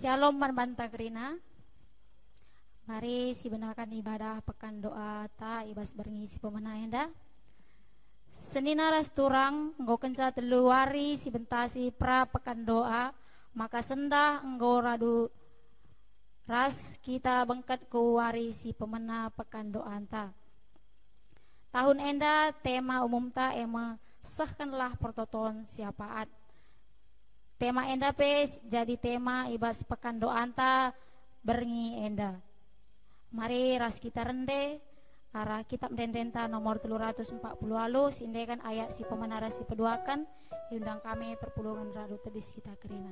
Shalom Banta Krina. Mari si benakan ibadah pekan doa ta ibas berngi si pemenang enda. Senina ras turang nggo kenca teluari si bentasi pra pekan doa maka sendah nggo radu ras kita bengket kuwari si pemena pekan doa ta. Tahun enda tema umum ta ema sahkanlah pertoton siapaat. Tema enda pe jadi tema ibas pekan doanta berngi enda. Mari ras kita rende arah kitab dendenta nomor 340 alus indekan ayat si pemenara si peduakan diundang kami perpulungan radu tedis kita kerina.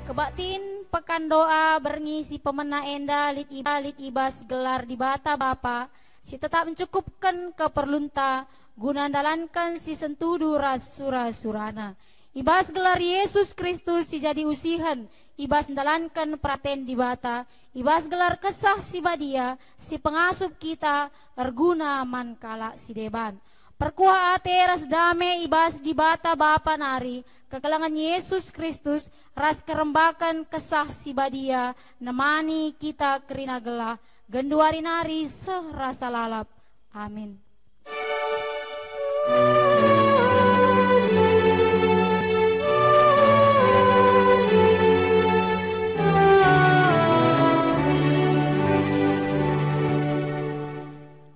Kebaktin pekan doa berngi si pemena enda lit ibas gelar di bata bapa si tetap mencukupkan keperlunta guna dalankan si sentudu rasura surana ibas gelar Yesus Kristus si jadi usihan ibas dalankan praten di bata ibas gelar kesah si badia si pengasup kita erguna mankala si deban perkuah ate ras dame ibas di bata bapa nari kekelangan Yesus Kristus ras kerembakan kesah si badia nemani kita kerina gelah genduari nari serasa lalap. Amin.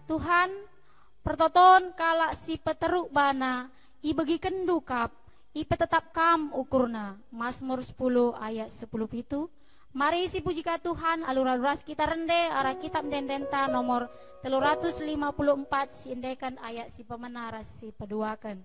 Tuhan pertoton kalak si peteruk bana ibagi kendukap ipe tetap kam ukurna. Mazmur 10 ayat 10 itu. Mari si puji ka Tuhan alur-aluras kita rende arah kitab dendenta nomor 354 si indekan ayat si pemenara si peduakan.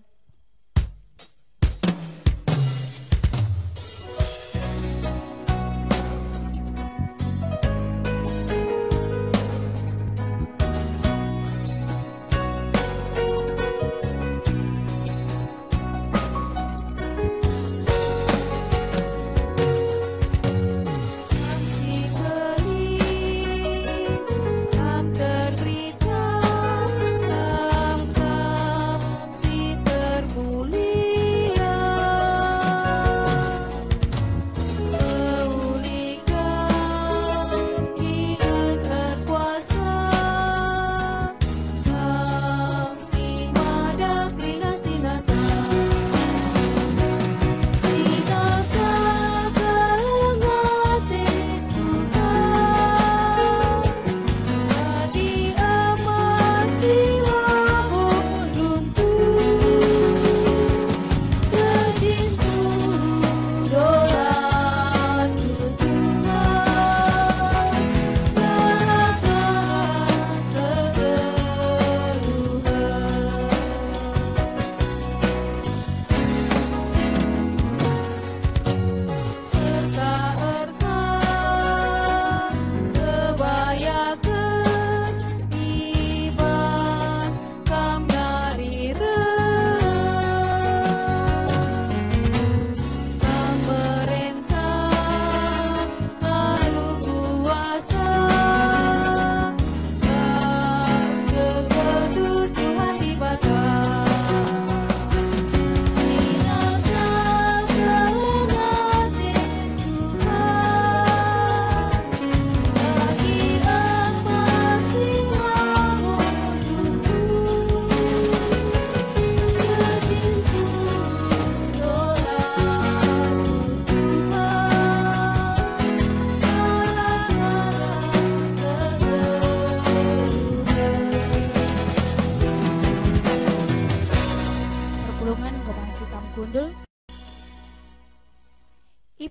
Si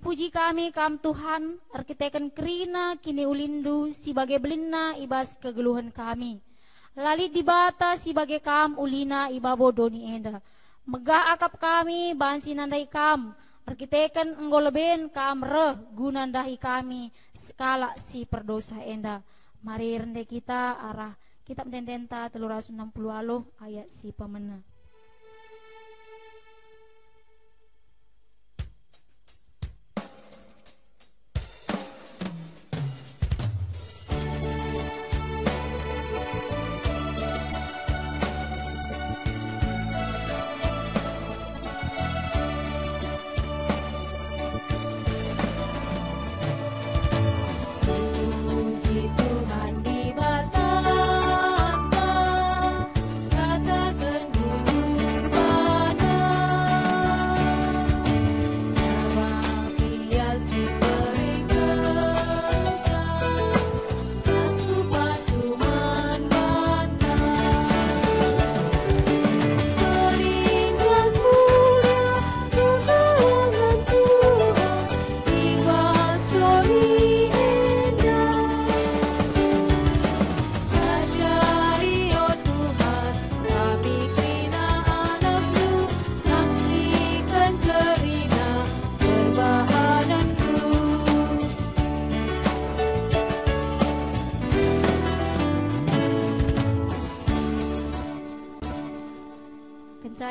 Ipuji kami kam Tuhan, arkiteken kerina kini ulindu sebagai belina ibas kegeluhan kami. Lalit dibata sebagai kam ulina ibabo doni enda. Megah akap kami bansi nandai kam, arkiteken enggoleben kam reh gunandahi kami skala si perdosa enda. Mari rende kita arah kitab dendenta 360 alo ayat si pemena.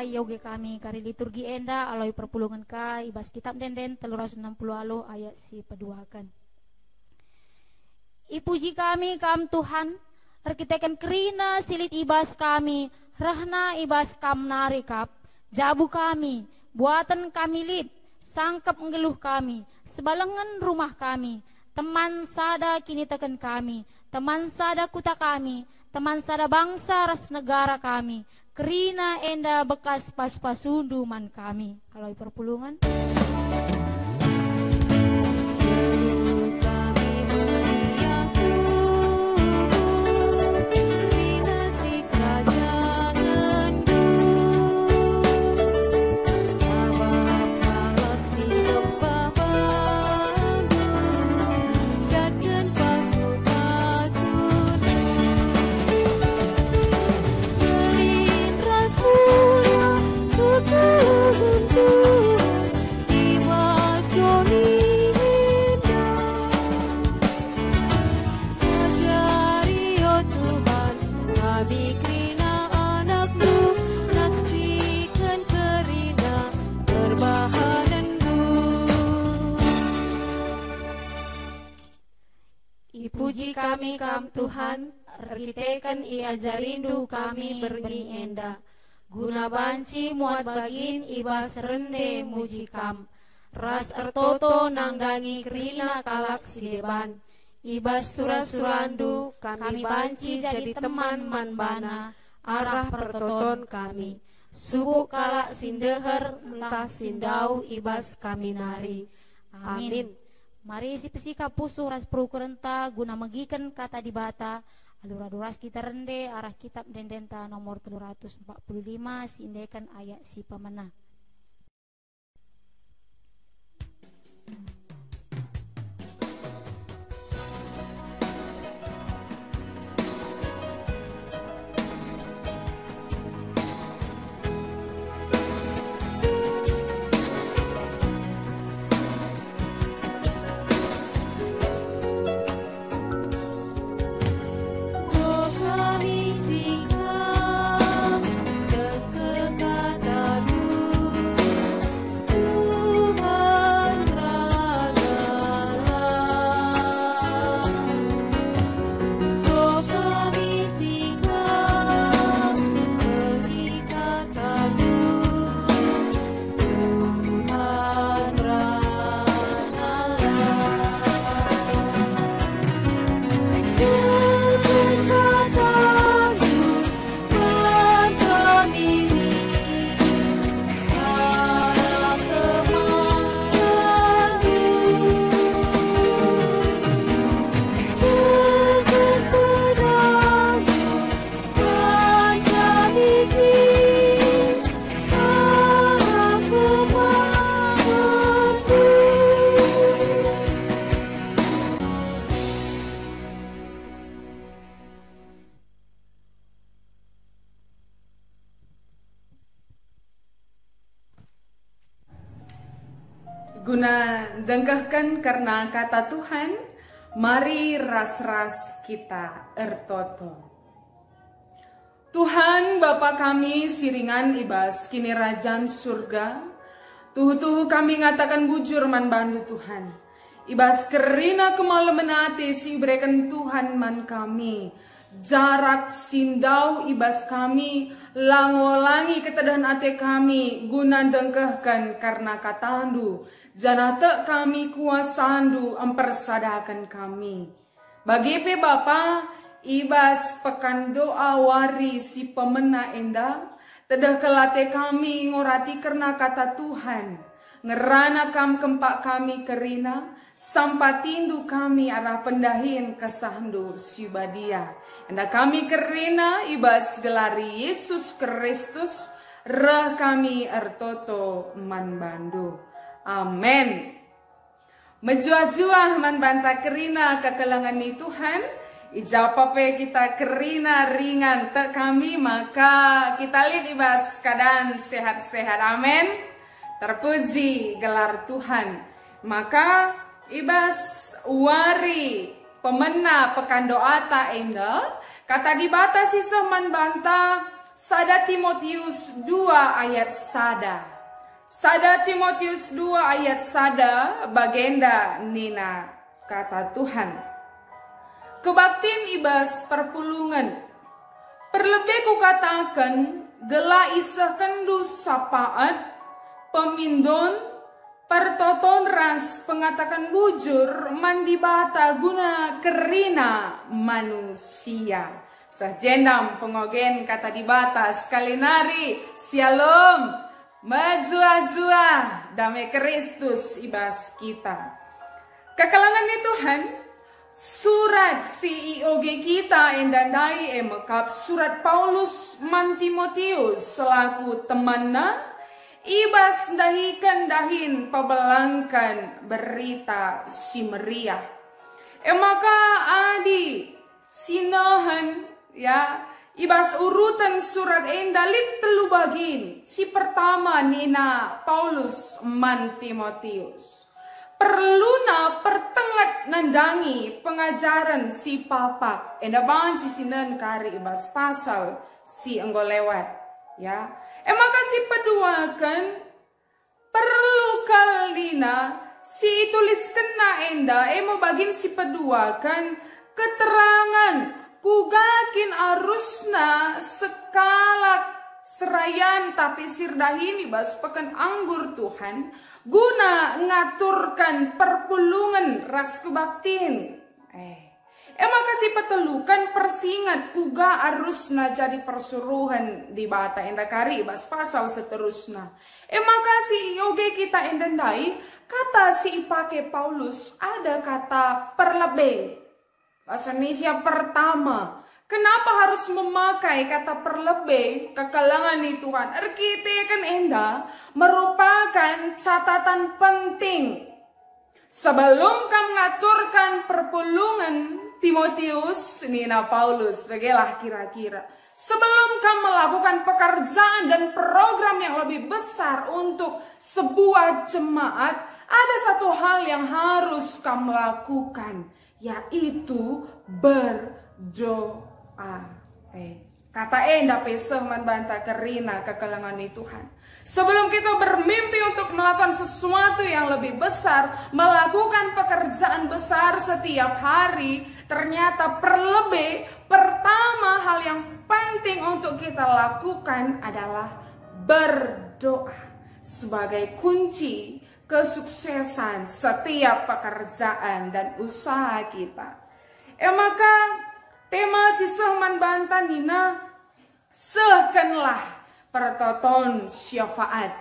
Yoge kami kari liturgi enda aloi perpulungan ka ibas kitab denden 360 alo ayat si peduakan. Ipuji kami kam Tuhan, arkiteken kerina silit ibas kami, rahna ibas kam narikap, jabu kami, buatan kami lid, sangkep ngeluh kami, sebalengan rumah kami, teman sada kini teken kami, teman sada kuta kami, teman sada bangsa ras negara kami, kerina enda bekas pas-pasunduman kami. Aloi perpulungan. Puji kami kam Tuhan, arkiteken iaja rindu kami berngi enda. Guna banci muat bagin ibas rende muji kam. Ras ertoto nang dangi kerina kalak sideban. Ibas surat-surandu kami banci jadi teman manbana. Arah pertoton kami. Subuk kalak sindeher entah sindau ibas kami nari. Amin. Mari si pesika pusu ras perukurenta guna megikan kata dibata alura-duras kita rende arah kitab dendenta nomor 345 sindekan ayat si pemena. Guna dengkahkan karena kata Tuhan, mari ras-ras kita ertoto. Tuhan Bapa kami siringan ibas kini rajaan surga. Tuhu-tuhu kami ngatakan bujur man bandu Tuhan. Ibas kerina kemalaman hati si berikan Tuhan man kami. Jarak sindau ibas kami, langolangi ketedahan ate kami, guna dengkahkan karena katandu, janate kami kuasandu empersadakan kami. Bagi pe Bapa, ibas pekan doa wari si pemena enda, tedah kelate kami ngorati karena kata Tuhan, ngerana kam kempak kami kerina, sampatindu kami arah pendahin kesahandu sibadia. Enda kami kerina ibas gelari Yesus Kristus, reh kami ertoto man bandu. Amin. Menjuah-juah man banta kerina kekelangan ni Tuhan, ijapape kita kerina ringan te kami, maka kita lihat ibas keadaan sehat-sehat. Amin. Terpuji gelar Tuhan. Maka ibas wari pemena pekan doa ta enda, kata dibatasi seman banta sada Timotius 2 ayat sada. Sada Timotius 2 ayat sada bagenda nina kata Tuhan. Kebaktin ibas perpulungan. Perlebih ku katakan gela isah kendu sapaat pemindon pertoton ras pengatakan bujur mandibata guna kerina manusia. Sejendam pengogen kata dibata sekali nari shalom majua-jua damai Kristus ibas kita. Kekalangan ni Tuhan, surat CEOG kita endandai emekap surat Paulus man Timotius selaku temanna, ibas dahikan dahin pebelangkan berita si meriah. Maka adi sinahan ya ibas urutan surat endalit telu bagin. Si pertama nina Paulus man Timotius. Perluna pertengat nandangi pengajaran si papak. Endaban si sinan kari ibas pasal si enggo lewat ya. Maka si peduakan perlu kalina si tulis kena enda emo bagin si peduakan keterangan kugakin arusna sekalak serayan tapi sirdahini bas pekan anggur Tuhan guna ngaturkan perpulungan ras kebaktin. Maka si petelukan persingat kuga arusna jadi persuruhan di bata enda kari bas pasal seterusna. Maka si yoge kita endandai kata si ipake Paulus ada kata perlebe. Bahasa Indonesia pertama. Kenapa harus memakai kata perlebe kekalangan ni Tuhan? Erkite kan enda merupakan catatan penting. Sebelum kamu ngaturkan perpulungan Timotius, nina Paulus, bagilah kira-kira. Sebelum kamu melakukan pekerjaan dan program yang lebih besar untuk sebuah jemaat, ada satu hal yang harus kamu lakukan, yaitu berdoa. Kata enda pesah man banta kerina kekalangan ni Tuhan. Sebelum kita bermimpi untuk melakukan sesuatu yang lebih besar, melakukan pekerjaan besar setiap hari, ternyata pertama hal yang penting untuk kita lakukan adalah berdoa sebagai kunci kesuksesan setiap pekerjaan dan usaha kita. Maka tema sisah man banta nina sehkenlah pertoton syafaat.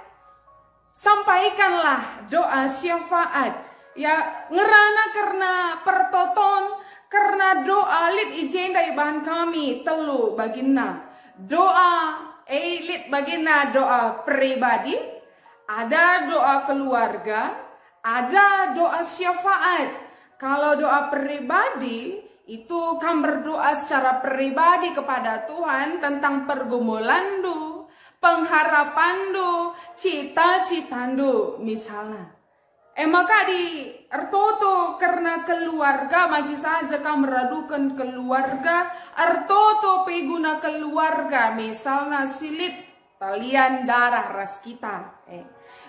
Sampaikanlah doa syafaat. Ya ngerana karena pertoton, karena doa lit ijenda ibahan kami telu bagina. Doa lit bagina doa pribadi, ada doa keluarga, ada doa syafaat. Kalau doa pribadi itu kan berdoa secara pribadi kepada Tuhan tentang pergumulandu, pengharapandu, cita-citandu misalnya. Maka di artoto karena keluarga masih saja kau meradukan keluarga, artoto peguna keluarga, misalnya silit talian darah ras kita.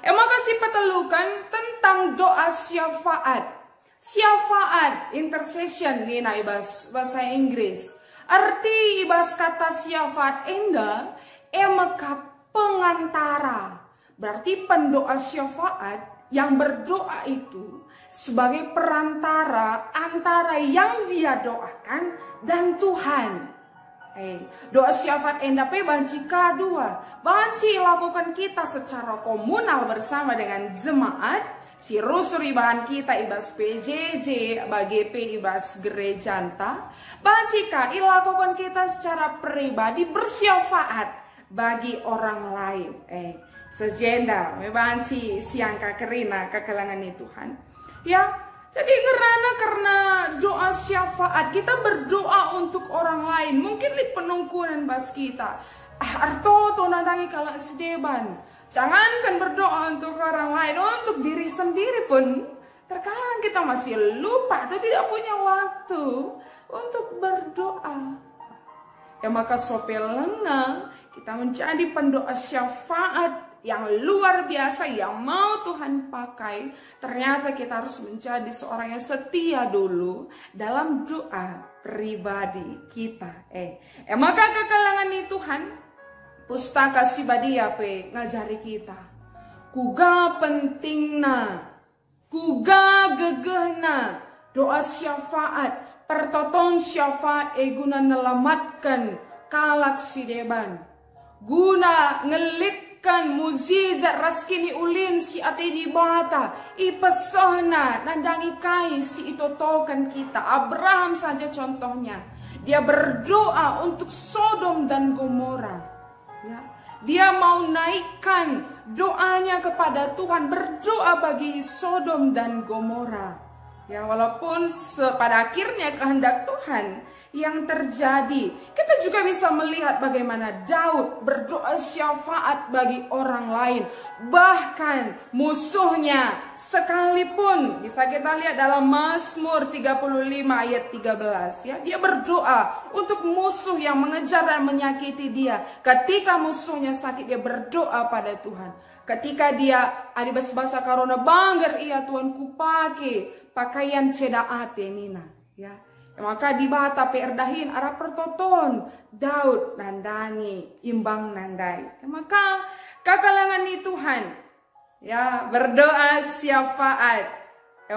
Maka si petelukan tentang doa syafaat. Syafaat, intercession nih na ibas bahasa Inggris. Arti ibas kata syafaat enda, maka pengantara. Berarti pendoa syafaat yang berdoa itu sebagai perantara antara yang dia doakan dan Tuhan. Doa syafaat endape banci kedua, banci lakukan kita secara komunal bersama dengan jemaat, si rusuri bahan kita ibas PJJ, BGP ibas gereja anta, banci ka ilakukan kita secara pribadi bersyafaat bagi orang lain. Sejenda, mebanci siang kakerina kekelangan Tuhan. Ya, jadi ngerana karena doa syafaat kita berdoa untuk orang lain. Mungkin li penungkunan bas kita. Arto nandangi kala sedeban. Jangankan berdoa untuk orang lain, untuk diri sendiri pun terkadang kita masih lupa atau tidak punya waktu untuk berdoa. Ya maka sopelengah kita menjadi pendoa syafaat yang luar biasa yang mau Tuhan pakai. Ternyata kita harus menjadi seorang yang setia dulu dalam doa pribadi kita. Maka kekalangan Tuhan pustaka Sibadia ngajari kita. Kuga pentingna, kuga gegehna doa syafaat, pertoton syafaat guna nelamatkan kalak sideban. Guna ngelitkan muzizat raskini ulin si ate di bata ipesona nandangi kai si itotokan kita. Abraham saja contohnya, dia berdoa untuk Sodom dan Gomora, ya. Dia mau naikkan doanya kepada Tuhan, berdoa bagi Sodom dan Gomora, ya. Walaupun pada akhirnya kehendak Tuhan yang terjadi. Kita juga bisa melihat bagaimana Daud berdoa syafaat bagi orang lain. Bahkan musuhnya sekalipun, bisa kita lihat dalam Mazmur 35 ayat 13 ya. Dia berdoa untuk musuh yang mengejar dan menyakiti dia. Ketika musuhnya sakit, dia berdoa pada Tuhan. Ketika dia ada bahasa karona banggar, iya Tuhan kupake pakaian cedaate nina ya. Maka di bata perdahin arah pertoton Daud nandani imbang nandai. Maka kekalangan Tuhan ya berdoa syafaat.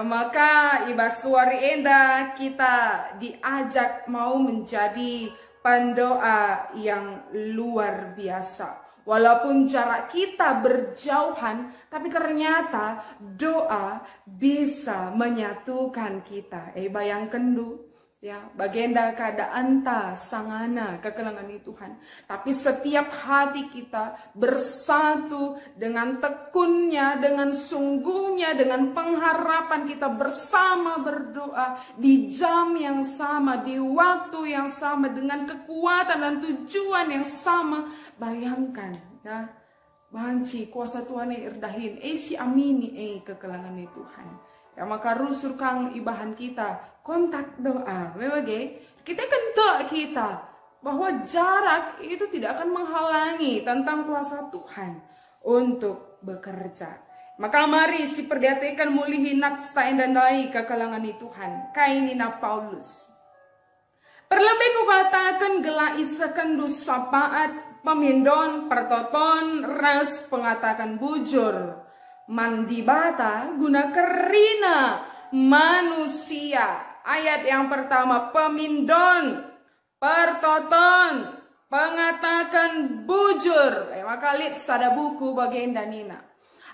Maka ibas suari enda kita diajak mau menjadi pendoa yang luar biasa. Walaupun jarak kita berjauhan, tapi ternyata doa bisa menyatukan kita. Bayangkan dulu. Ya, bagenda keadaan ta sangana kekelangan Tuhan. Tapi setiap hati kita bersatu dengan tekunnya, dengan sungguhnya, dengan pengharapan kita bersama berdoa di jam yang sama, di waktu yang sama, dengan kekuatan dan tujuan yang sama. Bayangkan, ya, banci kuasa Tuhan irdahin, si amini kekelangan Tuhan. Ya maka rusur kang ibahan kita kontak doa. Memang kita kan doa kita bahwa jarak itu tidak akan menghalangi tentang kuasa Tuhan untuk bekerja. Maka mari si perhatikan mulihi nakstain dan dai kekalangan Tuhan. Kainina Paulus. Perlebih ku katakan gelai sekendu sapaat pemindon pertoton ras pengatakan bujur. Mandi bata guna kerina manusia. Ayat yang pertama pemindon, pertoton, pengatakan bujur. Maka lihat sada buku bagian danina.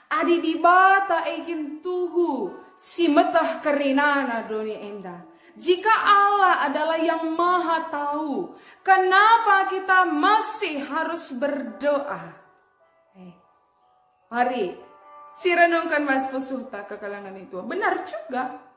Adi di bata egin tuhu si metah kerinana doni enda. Jika Allah adalah yang maha tahu, kenapa kita masih harus berdoa? Mari si renungkan mas pusuhta kekalangan itu. Benar juga.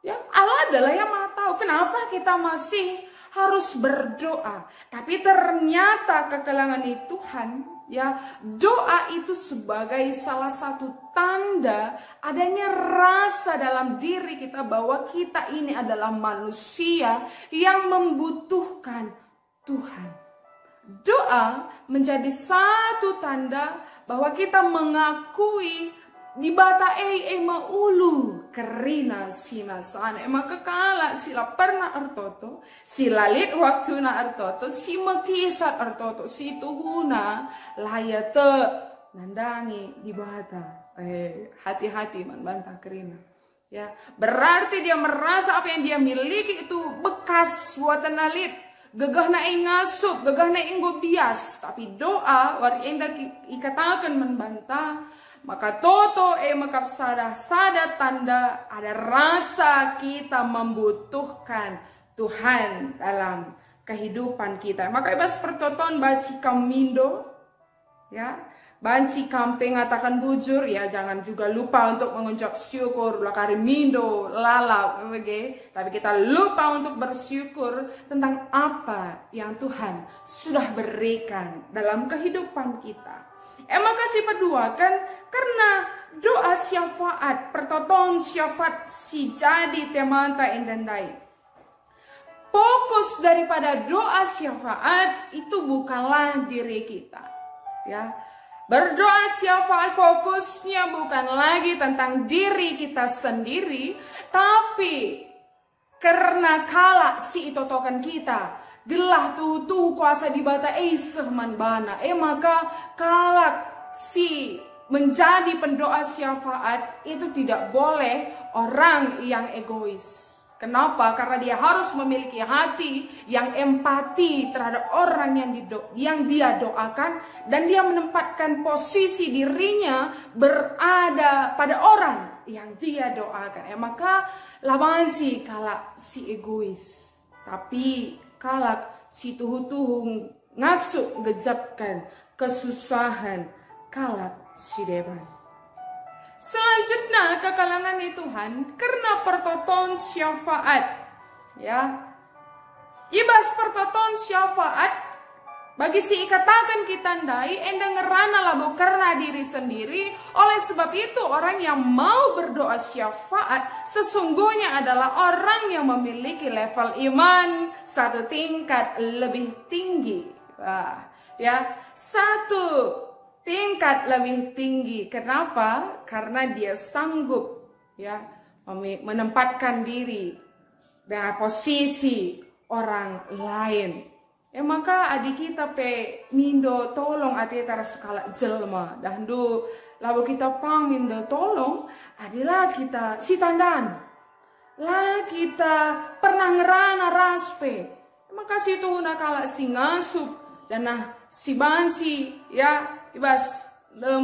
Ya, Allah adalah yang maha tahu. Kenapa kita masih harus berdoa. Tapi ternyata kekalangan Tuhan, ya, doa itu sebagai salah satu tanda adanya rasa dalam diri kita bahwa kita ini adalah manusia yang membutuhkan Tuhan. Doa menjadi satu tanda bahwa kita mengakui di bata maulu kerina sina sana maka kala sila pernah artoto sila lit waktu na artoto si makisat artoto si tuhuna layate nandangi di bata hati-hati man bantah kerina, ya, berarti dia merasa apa yang dia miliki itu bekas buatan alit, gegah na ngasup, gegah na inggo bias. Tapi doa wari enda ikatakan membantah, maka toto makap sada tanda ada rasa kita membutuhkan Tuhan dalam kehidupan kita. Maka ibas pertoton baci kamindo, ya, banci kampeng ngatakan bujur, ya, jangan juga lupa untuk mengucap syukur lakari mindo lalap, okay? Tapi kita lupa untuk bersyukur tentang apa yang Tuhan sudah berikan dalam kehidupan kita. Maka si kedua kan karena doa syafaat pertoton syafaat si jadi temanta endandai. Fokus daripada doa syafaat itu bukanlah diri kita, ya. Berdoa syafaat fokusnya bukan lagi tentang diri kita sendiri, tapi karena kala si itotokan kita gelah tuh kuasa di bata sehman bana. Maka kalak si menjadi pendoa syafaat itu tidak boleh orang yang egois. Kenapa? Karena dia harus memiliki hati yang empati terhadap orang yang dia doakan, dan dia menempatkan posisi dirinya berada pada orang yang dia doakan. Maka lawan si kalak si egois, tapi kalak si tuhu-tuhu ngasuk gejapkan kesusahan kalak si deban. Selanjutnya kekalangan Tuhan karena pertoton syafaat, ya, ibas pertoton syafaat bagi si ikatakan kita ndai endang ngerana labo karena diri sendiri. Oleh sebab itu orang yang mau berdoa syafaat sesungguhnya adalah orang yang memiliki level iman satu tingkat lebih tinggi, ya, satu tingkat lebih tinggi. Kenapa? Karena dia sanggup, ya, menempatkan diri dengan posisi orang lain. Maka adik kita pe mindo tolong ati tara skala jelma dahdu lalu kita pang mindo tolong adalah kita si tandan lah kita pernah ngerana raspe. Maka situ nakala si ngasup dan si banci, ya, ibas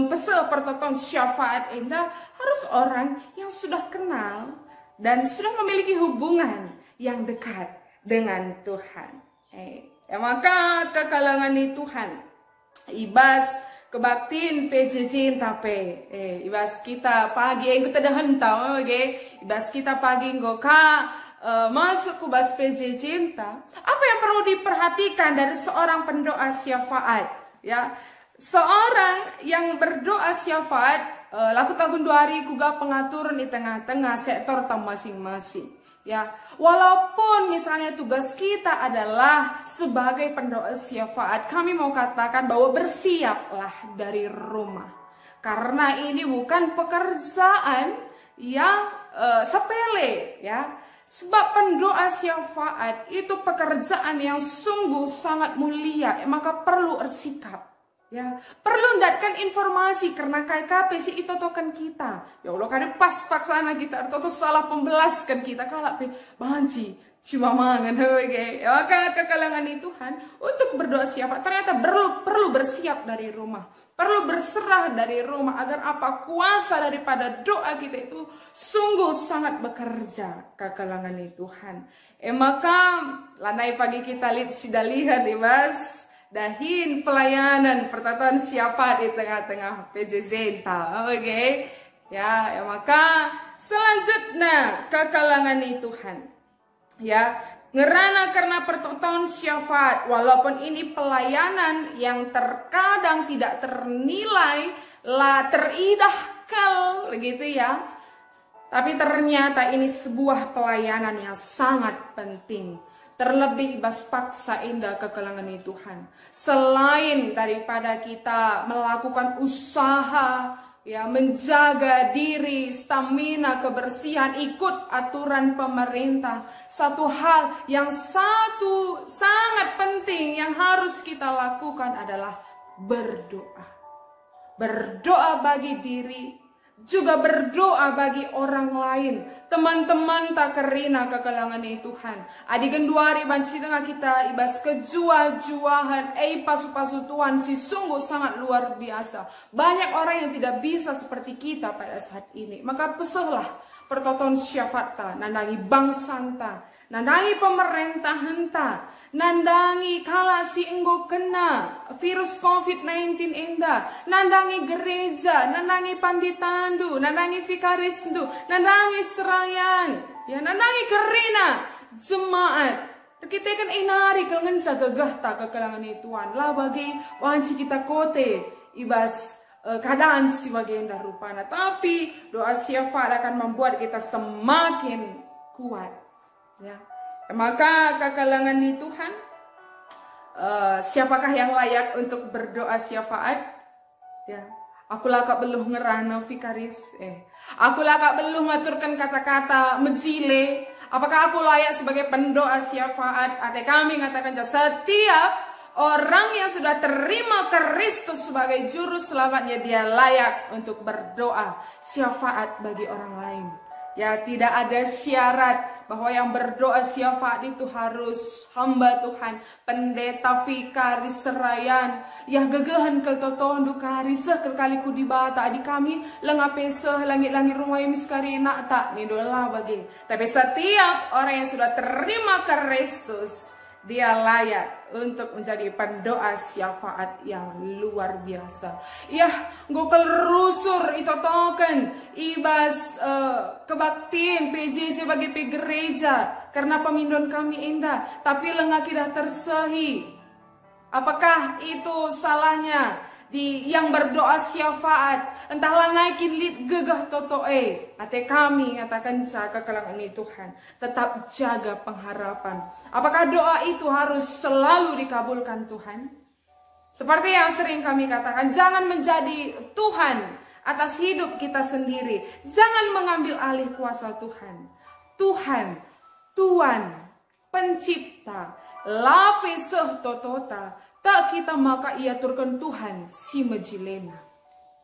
pesel pertoton syafaat indah harus orang yang sudah kenal dan sudah memiliki hubungan yang dekat dengan Tuhan. Maka kekalangan Tuhan ibas kebaktin PJJ tape ibas kita pagi yang kita dah hentau, ibas kita pagi ngoka masuk ke bas PJJ apa yang perlu diperhatikan dari seorang pendoa syafaat, ya. Seorang yang berdoa syafaat laku tahun 2 hari kuga pengaturan di tengah-tengah sektor masing-masing, ya. Walaupun misalnya tugas kita adalah sebagai pendoa syafaat, kami mau katakan bahwa bersiaplah dari rumah, karena ini bukan pekerjaan yang sepele, ya. Sebab pendoa syafaat itu pekerjaan yang sungguh sangat mulia, maka perlu bersikap, ya, perlu datkan informasi karena KKP si itotokan kita. Ya Allah, kadang pas paksana kita atau salah pembelaskan kita kalak pe banci cuma mangan hege. Ya, maka kekalangan Tuhan untuk berdoa syafaat ternyata perlu bersiap dari rumah, perlu berserah dari rumah agar apa kuasa daripada doa kita itu sungguh sangat bekerja kekalangan Tuhan. Maka lanai pagi kita lihat ibas dahin pelayanan pertatuan siapa di tengah-tengah PJZ, oke? Ya, maka selanjutnya kekalangan Tuhan, ya, Ngerana karena pertonton syafaat, walaupun ini pelayanan yang terkadang tidak ternilai lah teridahkal gitu ya. Tapi ternyata ini sebuah pelayanan yang sangat penting. Terlebih ibas paksa indah kekelangan Tuhan. Selain daripada kita melakukan usaha, ya, menjaga diri, stamina, kebersihan, ikut aturan pemerintah. Satu hal yang sangat penting yang harus kita lakukan adalah berdoa. Berdoa bagi diri, juga berdoa bagi orang lain. Teman-teman tak kerina kekelangan Tuhan. Adi genduari banci tengah kita ibas kejuah-juahan. Pasu-pasu Tuhan si sungguh sangat luar biasa. Banyak orang yang tidak bisa seperti kita pada saat ini. Maka pesahlah pertoton syafata. Nandangi bangsa enta, nandangi pemerintah enta, nandangi kala si enggo kena virus COVID-19 enda, nandangi gereja, nandangi panditandu, nandangi vikarisdu, nandangi serayan, ya, nandangi kerina jemaat. Kita kan inari kelengen gagah tak kekelangan Tuhan lah bagi wanci kita kote ibas keadaan si bagian rupana. Tapi doa syafaat akan membuat kita semakin kuat, ya. Maka kekelangan Tuhan, siapakah yang layak untuk berdoa syafaat? Ya, akulah kak beluh ngerana vikaris. Akulah kak beluh ngaturkan kata-kata mejile. Apakah aku layak sebagai pendoa syafaat? Ada kami mengatakan setiap orang yang sudah terima Kristus sebagai juru selamatnya, dia layak untuk berdoa syafaat bagi orang lain. Ya, tidak ada syarat bahwa yang berdoa syafaat itu harus hamba Tuhan, pendeta, vikaris, serayan. Ya gegehan kel toton dukarisah kel kaliku di bata adik kami lengapesah langit-langit rumah yang miskarina tak nidola bagi. Tapi setiap orang yang sudah terima Kristus, dia layak untuk menjadi pendoa syafaat yang luar biasa. Ya, gokel rusur itu token ibas kebaktian PJJ bagi gereja karena pemindon kami indah, tapi lengah kidah tersehi. Apakah itu salahnya di yang berdoa syafaat? Entahlah naikin lid gegah totoe. Ate kami katakan jaga kelangan Tuhan, tetap jaga pengharapan. Apakah doa itu harus selalu dikabulkan Tuhan? Seperti yang sering kami katakan, jangan menjadi Tuhan atas hidup kita sendiri. Jangan mengambil alih kuasa Tuhan. Tuhan, Tuhan, pencipta, lapeseh totota, tak kita maka ia turkan Tuhan si mejilena.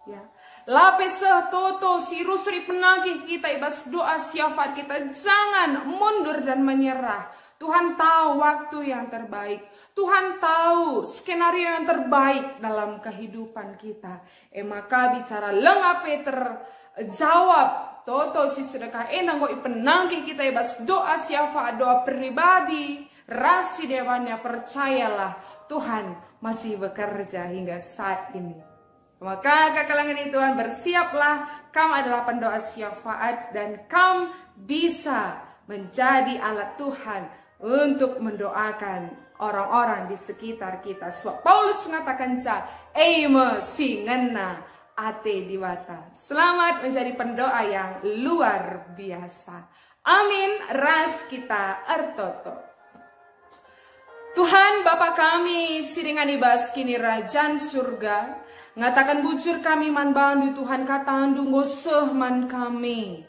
Ya. Lapeseh toto si rusri penagih kita ibas doa syafaat kita, jangan mundur dan menyerah. Tuhan tahu waktu yang terbaik. Tuhan tahu skenario yang terbaik dalam kehidupan kita. Maka bicara lengape terjawab. Toto si sedekah enang kok penagih kita ibas doa syafaat, doa pribadi. Rasi dewannya, percayalah Tuhan masih bekerja hingga saat ini. Maka kekelangan Tuhan, bersiaplah, kamu adalah pendoa syafaat dan kamu bisa menjadi alat Tuhan untuk mendoakan orang-orang di sekitar kita. Sebab Paulus mengatakan eime si ngena ate diwata. Selamat menjadi pendoa yang luar biasa. Amin. Ras kita ertoto. Tuhan Bapa kami siringan ibas kini rajaan surga, ngatakan bujur kami man bandu Tuhan katandu ngoseh man kami.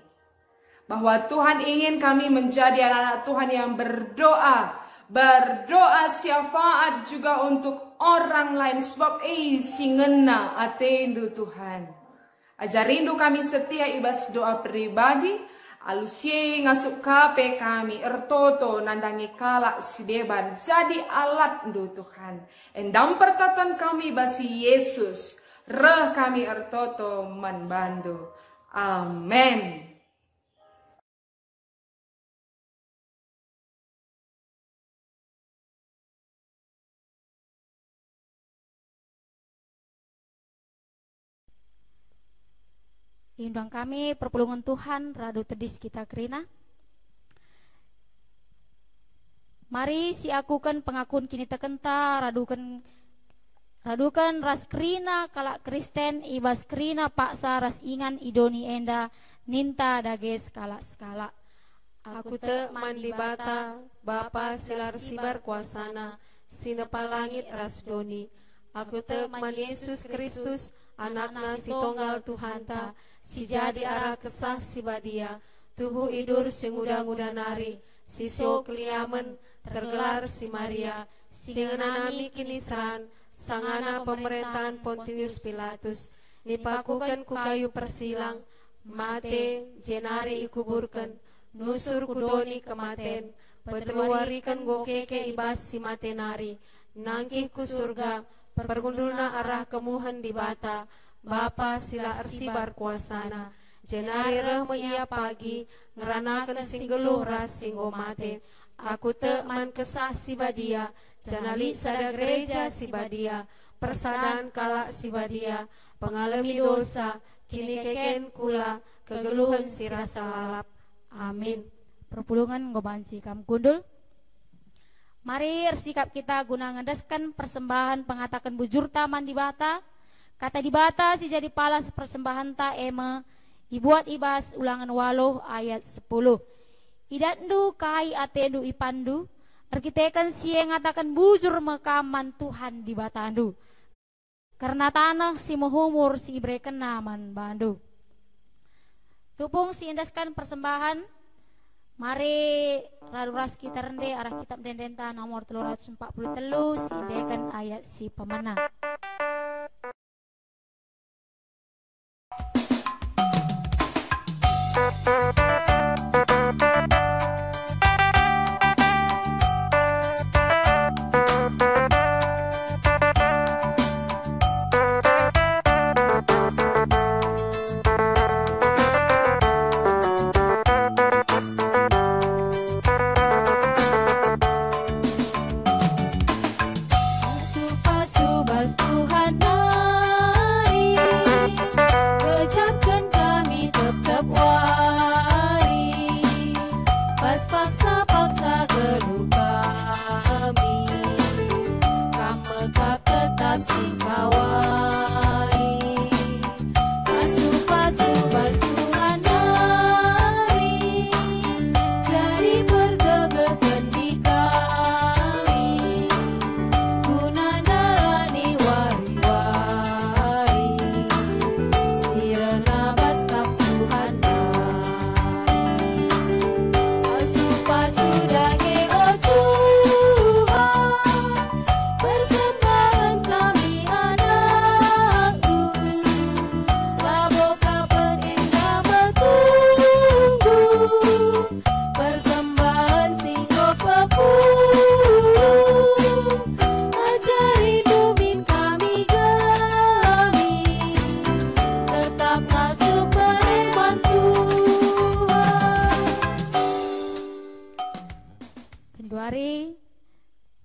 Bahwa Tuhan ingin kami menjadi anak-anak Tuhan yang berdoa. Berdoa syafaat juga untuk orang lain. Sebab singena atendu Tuhan. Ajarindu kami setia ibas doa pribadi. Alusie ngasuk kape kami ertoto nandangi kalak sideban. Jadi alat ndu Tuhan. Endam pertatan kami basi Yesus. Reh kami ertoto manbandu. Amen. Diundang kami perpulungan Tuhan radu tedis kita kerina. Mari si akukan pengakun kini tekenta radukan ras kerina kalak Kristen ibas kerina paksa ras ingan idoni enda ninta dages skala. Aku te mandi bata, Bapa silar sibar kuasana, sinepa langit ras doni. Aku te man Yesus Kristus, anakna si tonggal Tuhan ta, si jadi arah kesah si badia, tubuh idur singuda-nguda nari, si so keliamen tergelar si Maria, si ngenanami kini seran, sangana pemerintahan Pontius Pilatus, nipakukan ku kayu persilang, mate jenari ikuburkan, nusur kudoni kematen, peteluarikan gokeke ibas si matenari, nangkih ku surga, pergundulna arah kemuhan di bata, Bapa sila arsibar kuasana, jenari rehme ia pagi, ngeranakan singgeluh ras singgo mate, aku te man kesah si badia, janali sada gereja si badia, persadaan kalak si badia, pengalami dosa, kini keken kula, kegeluhan si rasa lalap. Amin. Perpulungan ngobanci kam kundul. Mari bersikap kita guna ngedaskan persembahan pengatakan bujur taman di bata. Kata di bata si jadi palas persembahan ta ema dibuat ibas ulangan waloh ayat 10. Idandu kai atendu ipandu arkitekan si ngatakan bujur mekaman Tuhan di batandu. Karena tanah si mohumur si ibreken naman bandu. Tupung si indaskan persembahan. Mari raduras kita rende arah kitab dendenta nomor 343 si indekan ayat si pemana.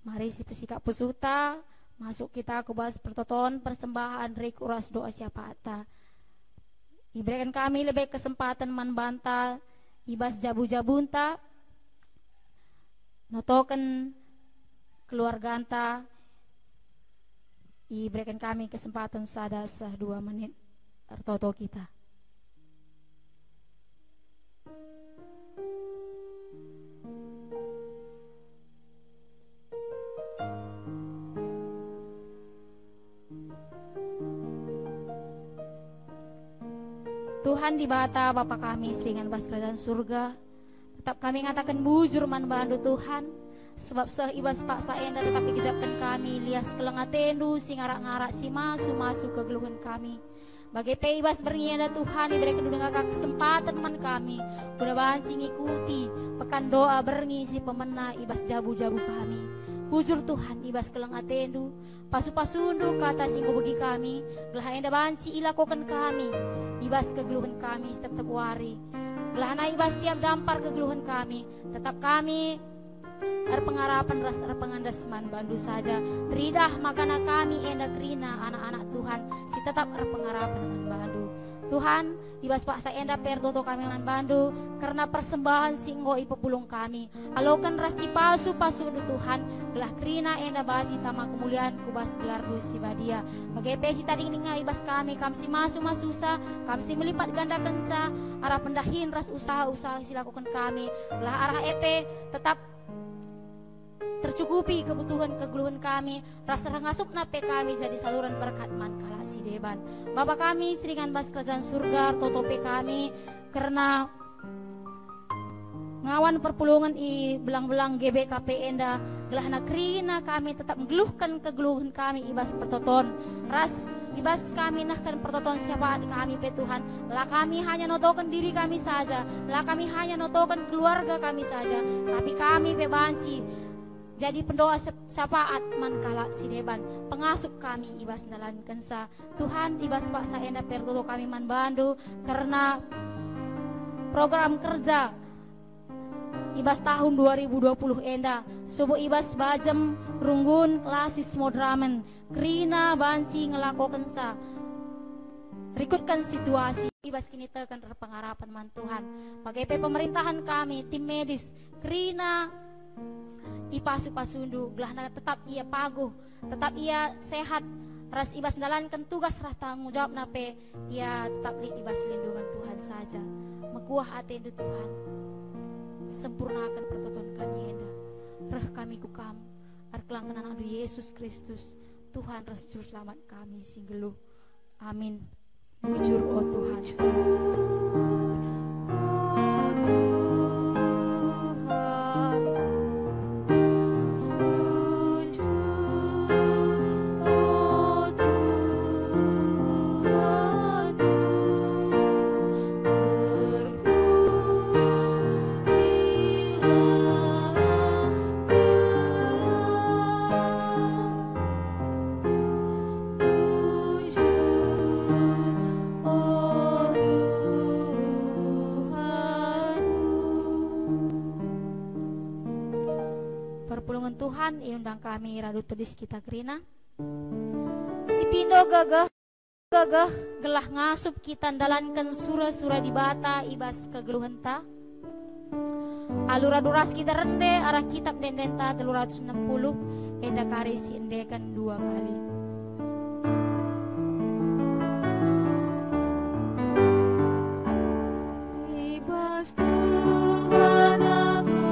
Mari si pesikap pesuta masuk kita ke bahas pertoton persembahan rik uras doa siapa ata. Diberikan kami lebih kesempatan manbanta ibas jabu-jabunta notoken keluarga anta. Diberikan kami kesempatan sada 2 menit tertoto kita. Tuhan di bata Bapa kami seringan bas kerajaan surga, tetap kami ngatakan bujur man bandu Tuhan, sebab seh ibas paksa enda tetapi kejapkan kami lias kelengatendu singarak-ngarak si masu ke geluhan kami. Bagai pe ibas berniada Tuhan diberikan dengan kesempatan man kami, guna bancing ikuti pekan doa berngi si pemena ibas jabu-jabu kami. Bujur Tuhan ibas kelengatendu, pasu-pasundu kata singgo bagi kami, belah enda banci ilakokan kami, ibas kegeluhan kami setiap wari. Belah ibas tiap dampar kegeluhan kami, tetap kami pengarapan ras pengandasman bandu saja. Teridah makana kami enda kerina anak-anak Tuhan, si tetap pengarapan bandu. Tuhan, ibas paksa enda pertoto kami nan bandu karena persembahan singgo ipepulung kami. Alokan ras ipasu pasundu Tuhan, gelah krina enda baci tama kemuliaan kubas gelar dusi badia. Magepesi tadi ninga ibas kami kamsi masu masusa, kamsi melipat ganda kenca, arah pendahin ras usaha-usaha silakukan kami. Gelah arah EP tetap tercukupi kebutuhan kegeluhan kami, rasa ngasup nape kami jadi saluran berkat man kala si deban. Bapak kami seringan bas kerajaan surga totope kami karena ngawan perpulungan i belang-belang GBKP enda gelah nakrina kami tetap menggeluhkan kegeluhan kami ibas pertoton ras ibas kami nahkan pertoton siapa kami pe Tuhan. Lah kami hanya notokan diri kami saja, lah kami hanya notokan keluarga kami saja, tapi kami pe banci jadi pendoa syafaat mankala si deban pengasup kami ibas dalan kensa Tuhan ibas paksa enda perdodo kami man bandu karena program kerja ibas tahun 2020 enda subuh ibas bajem runggun lasis modramen krina banci ngelako kensa rikutkan situasi ibas kini tekan pengharapan man Tuhan bagaimana pemerintahan kami tim medis krina ipasu-pasundu gelah tetap ia paguh, tetap ia sehat, ras ibas dalankan tugas rah tanggung jawab nape ia tetap li ibas lindungan Tuhan saja. Mekuah atendu Tuhan, sempurnakan pertoton kami enda, reh kami kukam, arkelangkenan adu Yesus Kristus, Tuhan ras juru selamat kami singgelu, amin. Bujur oh Tuhan. Tuhan iundang kami radu tedis kita kerina si pindo gagah gelah ngasup kita dalankan sura-sura di bata ibas kegeluhan ta aluraduras kita rende arah kitab dendenta 360 enda karisi endekan 2 kali. Ibas Tuhan aku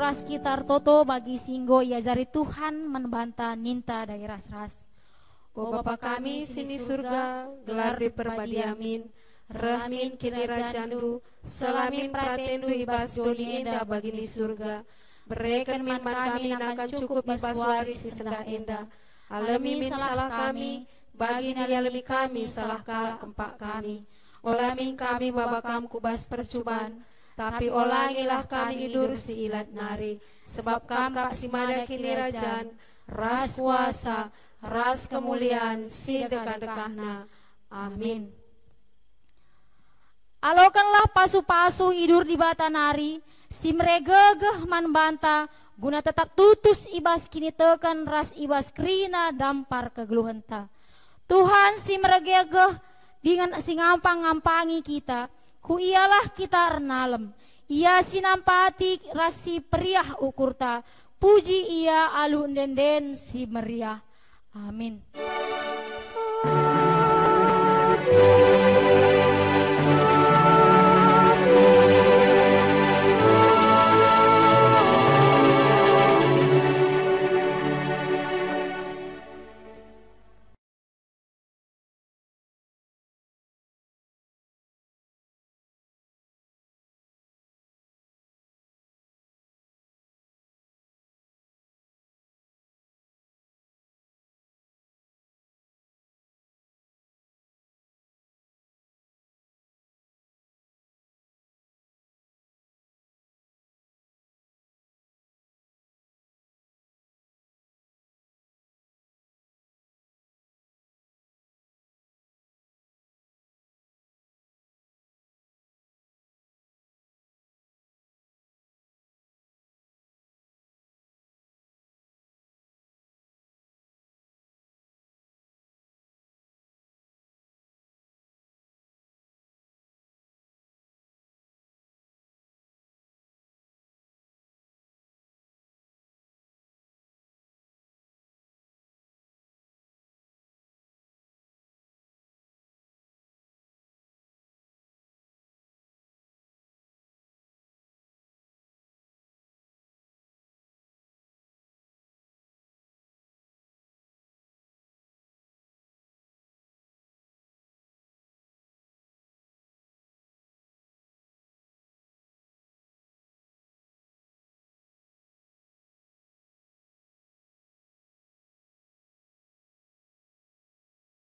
sekitar toto bagi singgo ia jari Tuhan membanta ninta dari ras-ras. O Bapa kami sini surga, gelar diperbadiamin, rahmin kini rajandu, selamin pratendu ibas doni enda bagi di surga. Berikan min kami akan cukup ibas waris sendah enda. Alami min salah kami, bagi nilai kami salah kalah empak kami. Olamin kami babakam kubas percobaan, tapi olangilah kami idur si ilat nari, sebab kam si mada kini rajan, ras kuasa, ras kemuliaan, si dekan-dekahna. Amin. Alokanlah pasu-pasu idur di bata nari, si meregegeh man banta, guna tetap tutus ibas kini tekan ras ibas krina dampar kegeluhenta. Tuhan si meregegeh dengan si ngampang-ngampangi kita, ku ialah kita renalem, ia sinampati rasi periah ukurta, puji ia alu denden si meriah. Amin.